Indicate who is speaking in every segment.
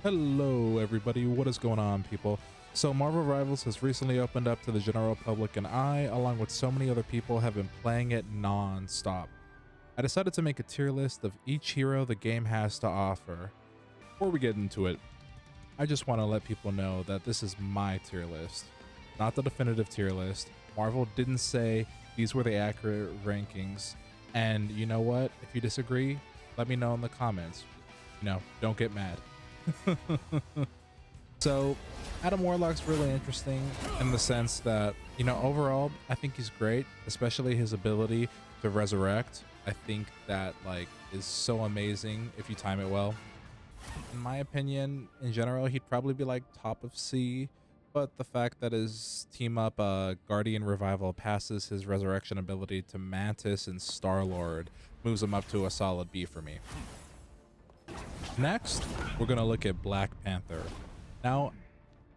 Speaker 1: Hello everybody, what is going on people? So Marvel Rivals has recently opened up to the general public and I, along with so many other people, have been playing it non-stop. I decided to make a tier list of each hero the game has to offer. Before we get into it, I just want to let people know that this is my tier list, not the definitive tier list. Marvel didn't say these were the accurate rankings, and you know what? If you disagree, let me know in the comments. Don't get mad. So Adam Warlock's really interesting in the sense that, overall, I think he's great, especially his ability to resurrect. I think that is so amazing if you time it well. In my opinion, in general, he'd probably be like top of C, but the fact that his team up Guardian Revival passes his resurrection ability to Mantis and Star-Lord moves him up to a solid B for me. Next, we're going to look at Black Panther. Now,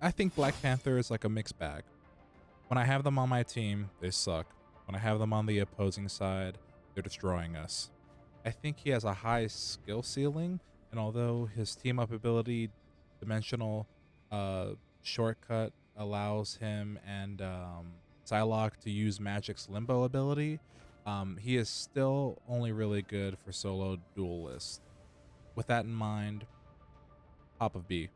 Speaker 1: I think Black Panther is like a mixed bag. When I have them on my team, they suck. When I have them on the opposing side, they're destroying us. I think he has a high skill ceiling, and although his team up ability, Dimensional Shortcut, allows him and Psylocke to use Magic's Limbo ability, he is still only really good for solo duelists. With that in mind, top of B.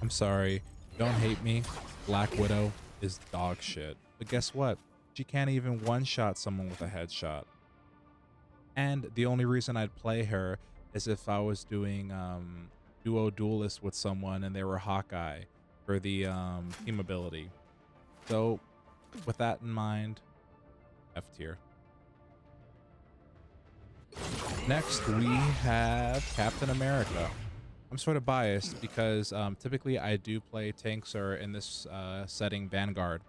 Speaker 1: I'm sorry, don't hate me. Black Widow is dog shit. But guess what? She can't even one-shot someone with a headshot. And the only reason I'd play her is if I was doing duo duelist with someone and they were Hawkeye for the team ability. So with that in mind, F tier. Next, we have Captain America. I'm sort of biased because typically I do play tanks or in this setting Vanguard.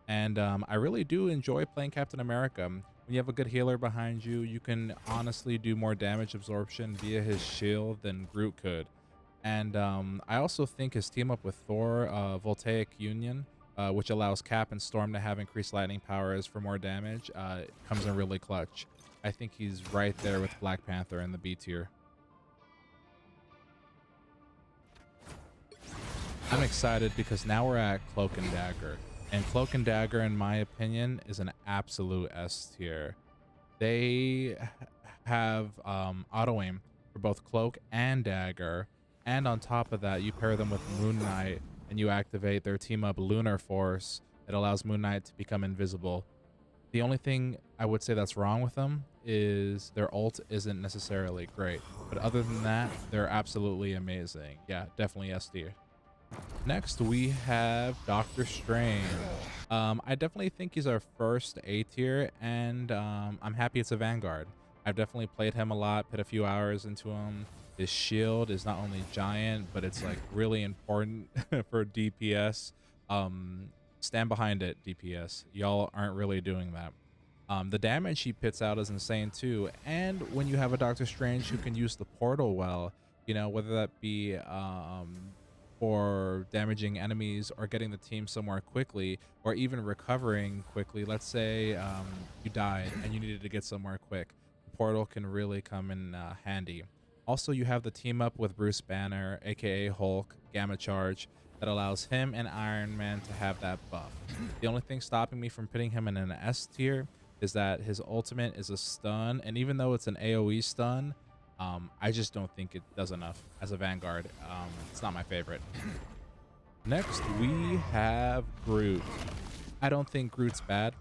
Speaker 1: And I really do enjoy playing Captain America. When you have a good healer behind you, you can honestly do more damage absorption via his shield than Groot could. And I also think his team up with Thor, Voltaic Union, which allows Cap and Storm to have increased lightning powers for more damage, comes in really clutch. I think he's right there with Black Panther in the B tier. I'm excited because now we're at Cloak and Dagger. And Cloak and Dagger, in my opinion, is an absolute S tier. They have auto aim for both Cloak and Dagger. And on top of that, you pair them with Moon Knight and you activate their team up Lunar Force. It allows Moon Knight to become invisible. The only thing I would say that's wrong with them is their ult isn't necessarily great. But other than that, they're absolutely amazing. Yeah, definitely S tier. Next, we have Doctor Strange. I definitely think he's our first A tier, and I'm happy it's a Vanguard. I've definitely played him a lot, put a few hours into him. His shield is not only giant, but it's like really important for DPS. Stand behind it, DPS. Y'all aren't really doing that. The damage he pits out is insane too. And when you have a Doctor Strange who can use the portal well, whether that be for damaging enemies or getting the team somewhere quickly or even recovering quickly. Let's say you died and you needed to get somewhere quick. The portal can really come in handy. Also, you have the team up with Bruce Banner, aka Hulk, Gamma Charge, that allows him and Iron Man to have that buff. The only thing stopping me from putting him in an S tier is that his ultimate is a stun, and even though it's an AoE stun, I just don't think it does enough as a Vanguard. It's not my favorite. Next, we have Groot. I don't think Groot's bad.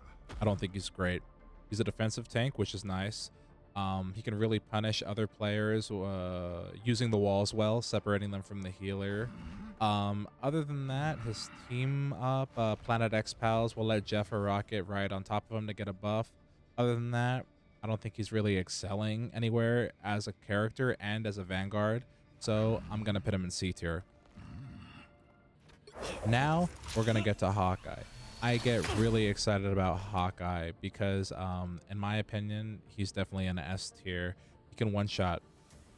Speaker 1: I don't think he's great. He's a defensive tank, which is nice. He can really punish other players using the walls well, separating them from the healer. Other than that, his team up, Planet X Pals, will let Jeff or Rocket ride on top of him to get a buff. Other than that, I don't think he's really excelling anywhere as a character and as a Vanguard. So I'm going to put him in C tier. Now we're going to get to Hawkeye. I get really excited about Hawkeye because, in my opinion, he's definitely an S tier. He can one shot.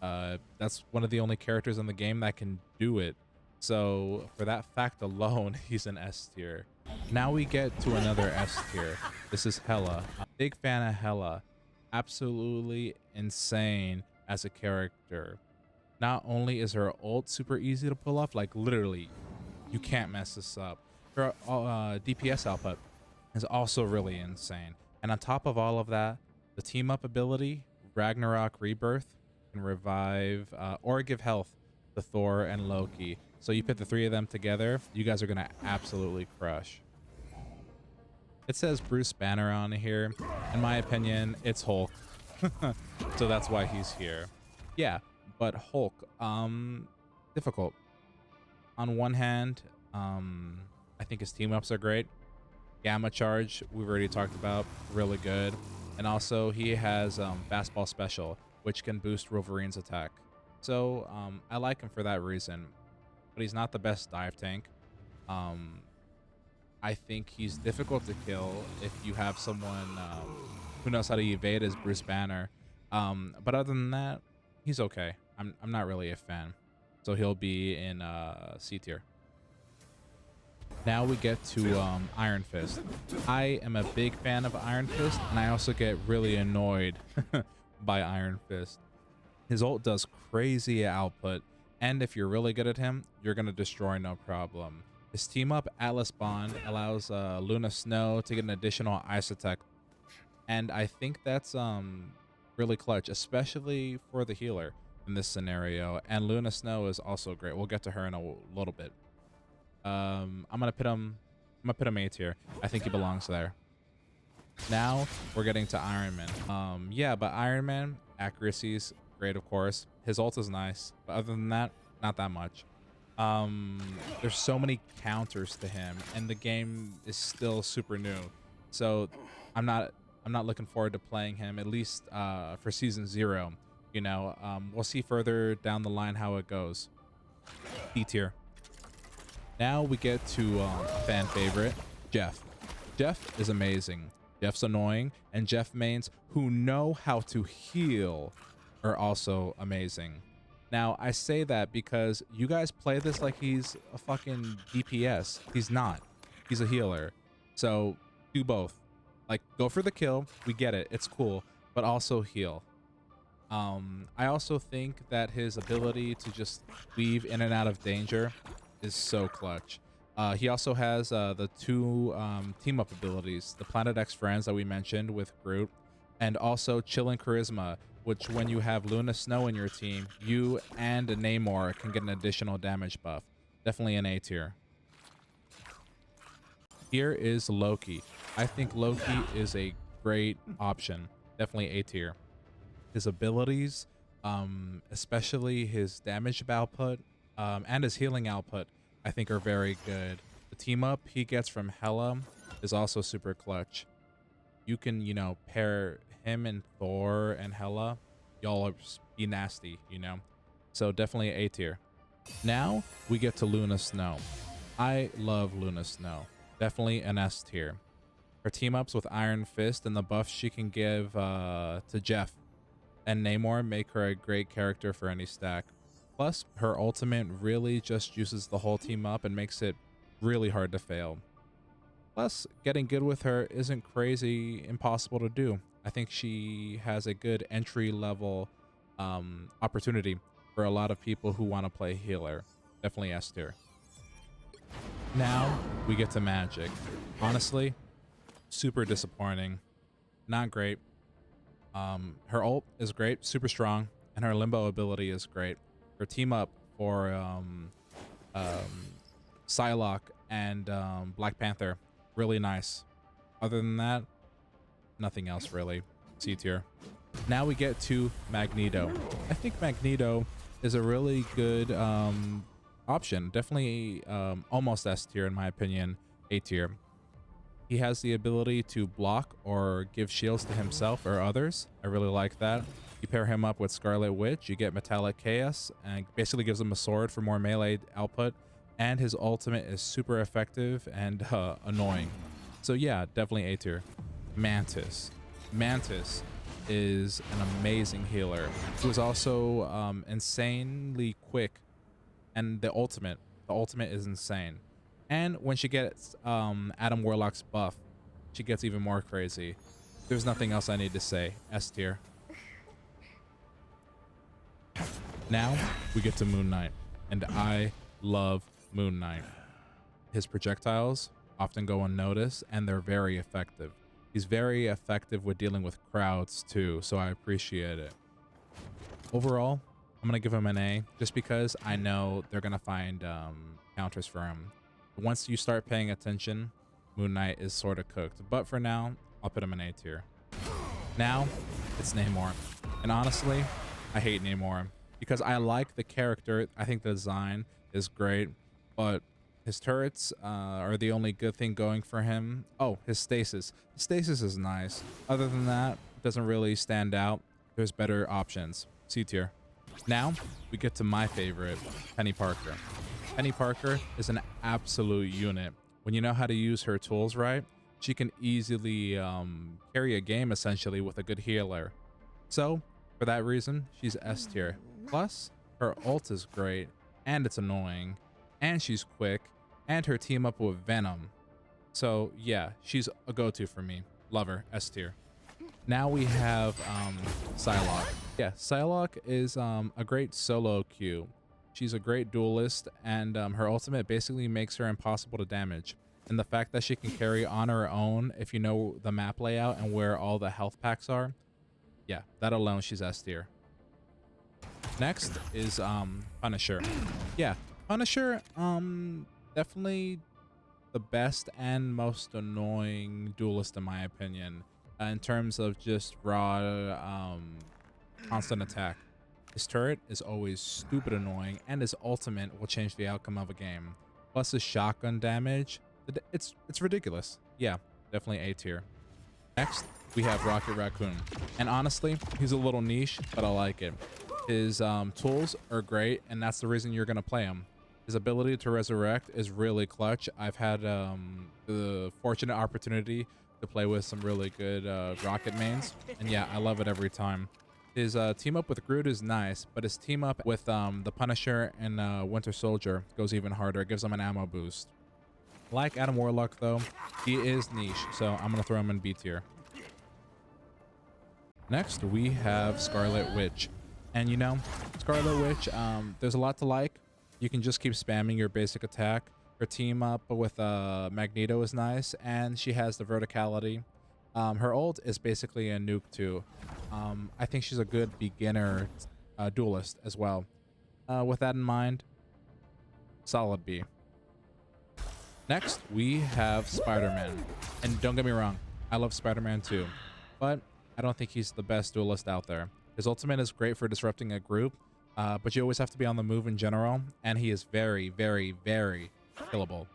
Speaker 1: That's one of the only characters in the game that can do it. So for that fact alone, he's an S tier. Now we get to another S tier. This is Hela. I'm a big fan of Hela. Absolutely insane as a character. Not only is her ult super easy to pull off, like literally, you can't mess this up. Her DPS output is also really insane. And on top of all of that, the team up ability, Ragnarok Rebirth, can revive or give health to Thor and Loki. So you put the three of them together, you guys are going to absolutely crush. It says Bruce Banner on here. In my opinion, it's Hulk. So that's why he's here. Yeah, but Hulk, difficult. On one hand, I think his team ups are great. Gamma Charge, we've already talked about, really good. And also he has Fastball Special, which can boost Wolverine's attack. So I like him for that reason, but he's not the best dive tank. I think he's difficult to kill if you have someone who knows how to evade as Bruce Banner. But other than that, he's okay. I'm not really a fan. So he'll be in C tier. Now we get to Iron Fist. I am a big fan of Iron Fist, and I also get really annoyed by Iron Fist. His ult does crazy output, and if you're really good at him, you're going to destroy no problem. His team up, Atlas Bond, allows Luna Snow to get an additional ice attack, and I think that's really clutch, especially for the healer in this scenario. And Luna Snow is also great. We'll get to her in a little bit. I'm gonna put him A tier. I think he belongs there. Now we're getting to Iron Man. Yeah, but Iron Man accuracy's great, of course. His ult is nice, but other than that, not that much. There's so many counters to him, and the game is still super new. So I'm not looking forward to playing him, at least for season 0. You know, we'll see further down the line how it goes. D tier. Now we get to fan favorite, Jeff. Jeff is amazing. Jeff's annoying, and Jeff mains who know how to heal are also amazing. Now, I say that because you guys play this like he's a fucking DPS. He's not. He's a healer. So do both. Like, go for the kill. We get it. It's cool. But also heal. I also think that his ability to just weave in and out of danger is so clutch. He also has the two team up abilities, the Planet X Friends that we mentioned with Groot, and also Chill and Charisma, which when you have Luna Snow in your team, you and Namor can get an additional damage buff. Definitely an A tier. Here is Loki. I think Loki is a great option. Definitely A tier. His abilities, especially his damage output and his healing output, I think are very good. The team up he gets from Hela is also super clutch. You can, you know, pair him and Thor and Hela. Y'all be nasty, you know? So definitely A tier. Now we get to Luna Snow. I love Luna Snow. Definitely an S tier. Her team ups with Iron Fist and the buff she can give to Jeff and Namor make her a great character for any stack. Plus, her ultimate really just uses the whole team up and makes it really hard to fail. Plus, getting good with her isn't crazy impossible to do. I think she has a good entry level opportunity for a lot of people who want to play healer. Definitely S tier. Now we get to Magic. Honestly, super disappointing. Not great. Her ult is great, super strong, and her limbo ability is great. Her team up for Psylocke and Black Panther, really nice. Other than that, nothing else really. C tier. Now we get to Magneto. I think Magneto is a really good option. Definitely almost S tier in my opinion. A tier. He has the ability to block or give shields to himself or others. I really like that. You pair him up with Scarlet Witch, you get Metallic Chaos, and basically gives him a sword for more melee output. And his ultimate is super effective and annoying. So yeah, definitely A tier. Mantis. Mantis is an amazing healer who is also insanely quick, and the ultimate is insane. And when she gets Adam Warlock's buff, she gets even more crazy. There's nothing else I need to say. S tier. Now we get to Moon Knight, and I love Moon Knight. His projectiles often go unnoticed, and they're very effective. He's very effective with dealing with crowds too, so I appreciate it. Overall, I'm gonna give him an A, just because I know they're gonna find counters for him. Once you start paying attention, Moon Knight is sort of cooked. But for now, I'll put him in A tier. Now, it's Namor. And honestly, I hate Namor because I like the character. I think the design is great, but his turrets are the only good thing going for him. Oh, his stasis. His stasis is nice. Other than that, it doesn't really stand out. There's better options. C tier. Now, we get to my favorite, Penny Parker. Penny Parker is an absolute unit. When you know how to use her tools right, she can easily carry a game essentially with a good healer. So, for that reason, she's S tier. Plus, her ult is great, and it's annoying, and she's quick, and her team up with Venom. So yeah, she's a go-to for me. Love her, S tier. Now we have Psylocke. Yeah, Psylocke is a great solo queue. She's a great duelist, and her ultimate basically makes her impossible to damage. And the fact that she can carry on her own if you know the map layout and where all the health packs are, yeah, that alone, she's S tier. Next is Punisher. Yeah, Punisher, definitely the best and most annoying duelist in my opinion, in terms of just raw constant attack. His turret is always stupid annoying, and his ultimate will change the outcome of a game. Plus his shotgun damage, it's ridiculous. Yeah, definitely A tier. Next, we have Rocket Raccoon. And honestly, he's a little niche, but I like it. His tools are great, and that's the reason you're going to play him. His ability to resurrect is really clutch. I've had the fortunate opportunity to play with some really good Rocket mains, and yeah, I love it every time. His team up with Groot is nice, but his team up with the Punisher and Winter Soldier goes even harder. It gives him an ammo boost. Like Adam Warlock though, he is niche, so I'm gonna throw him in B tier. Next, we have Scarlet Witch. And you know, Scarlet Witch, there's a lot to like. You can just keep spamming your basic attack. Her team up with Magneto is nice, and she has the verticality. Her ult is basically a nuke too. I think she's a good beginner duelist as well. With that in mind, solid B. Next, we have Spider-Man. And don't get me wrong, I love Spider-Man too, but I don't think he's the best duelist out there. His ultimate is great for disrupting a group, but you always have to be on the move in general, and he is very, very, very killable.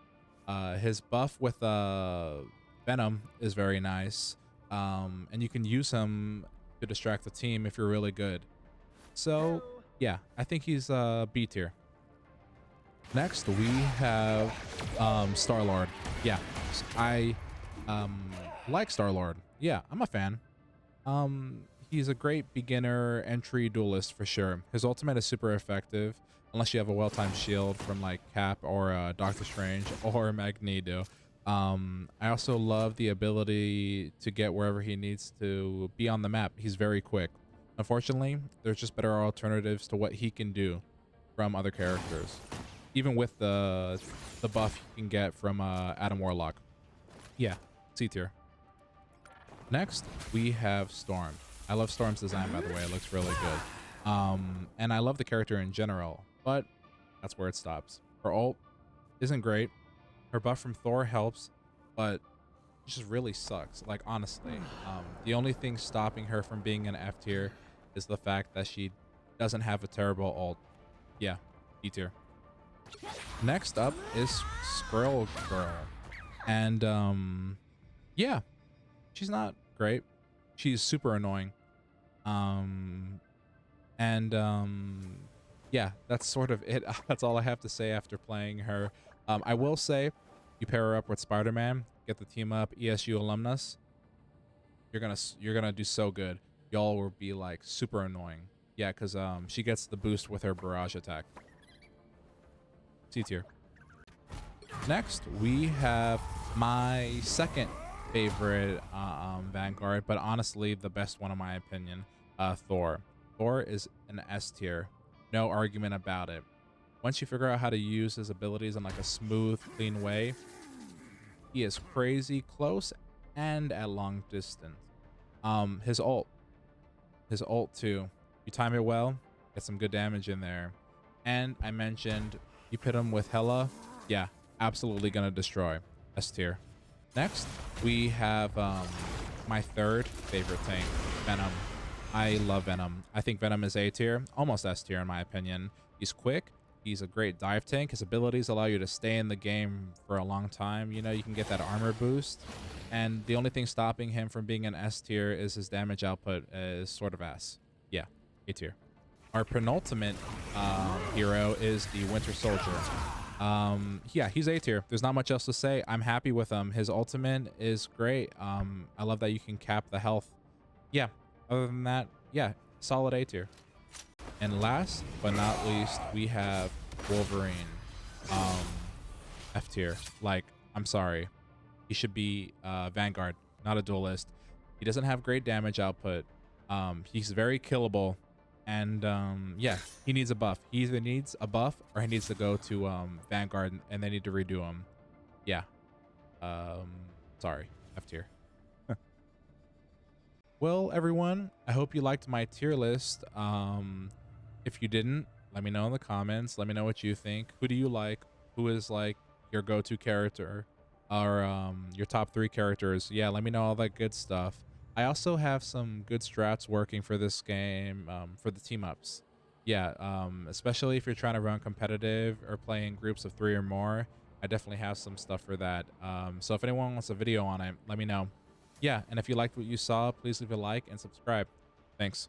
Speaker 1: His buff with Venom is very nice, and you can use him to distract the team if you're really good. So yeah, I think he's B tier. Next, we have Star-Lord. Yeah, I like Star-Lord. Yeah, I'm a fan. He's a great beginner entry duelist for sure. His ultimate is super effective, unless you have a well-timed shield from like Cap or Doctor Strange or Magneto. I also love the ability to get wherever he needs to be on the map. He's very quick. Unfortunately, there's just better alternatives to what he can do from other characters, even with the buff you can get from Adam Warlock. Yeah, C tier. Next, we have Storm. I love Storm's design, by the way. It looks really good. And I love the character in general, but that's where it stops. Her ult isn't great. Her buff from Thor helps, but it just really sucks. Like, honestly, the only thing stopping her from being an F tier is the fact that she doesn't have a terrible ult. Yeah, D tier. Next up is Squirrel Girl. And yeah, she's not great. She's super annoying. Yeah, that's sort of it. That's all I have to say after playing her. I will say, you pair her up with Spider-Man, get the team up ESU alumnus, you're gonna do so good. Y'all will be like super annoying. Yeah, because she gets the boost with her barrage attack. C tier. Next, we have my second favorite Vanguard, but honestly the best one in my opinion, Thor. Thor is an S tier. No argument about it. Once you figure out how to use his abilities in like a smooth, clean way, he is crazy close and at long distance. His ult too. You time it well, get some good damage in there. And I mentioned you pit him with Hela. Yeah, absolutely gonna destroy. S tier. Next, we have my third favorite tank, Venom. I love Venom. I think Venom is A tier, almost S tier in my opinion. He's quick. He's a great dive tank. His abilities allow you to stay in the game for a long time. You know, you can get that armor boost. And the only thing stopping him from being an S tier is his damage output is sort of S. Yeah, A tier. Our penultimate hero is the Winter Soldier. Yeah, he's A tier. There's not much else to say. I'm happy with him. His ultimate is great. I love that you can cap the health. Yeah, other than that, yeah, solid A tier. And last but not least, we have Wolverine. F tier. Like, I'm sorry. He should be Vanguard, not a duelist. He doesn't have great damage output. He's very killable. And yeah, he needs a buff. He either needs a buff or he needs to go to Vanguard and they need to redo him. Yeah. Sorry. F tier. Well, everyone, I hope you liked my tier list. If you didn't, let me know in the comments. Let me know what you think. Who do you like? Who is like your go-to character or your top 3 characters? Yeah, let me know all that good stuff. I also have some good strats working for this game for the team ups. Yeah, especially if you're trying to run competitive or play in groups of 3 or more. I definitely have some stuff for that. So if anyone wants a video on it, let me know. Yeah, and if you liked what you saw, please leave a like and subscribe. Thanks.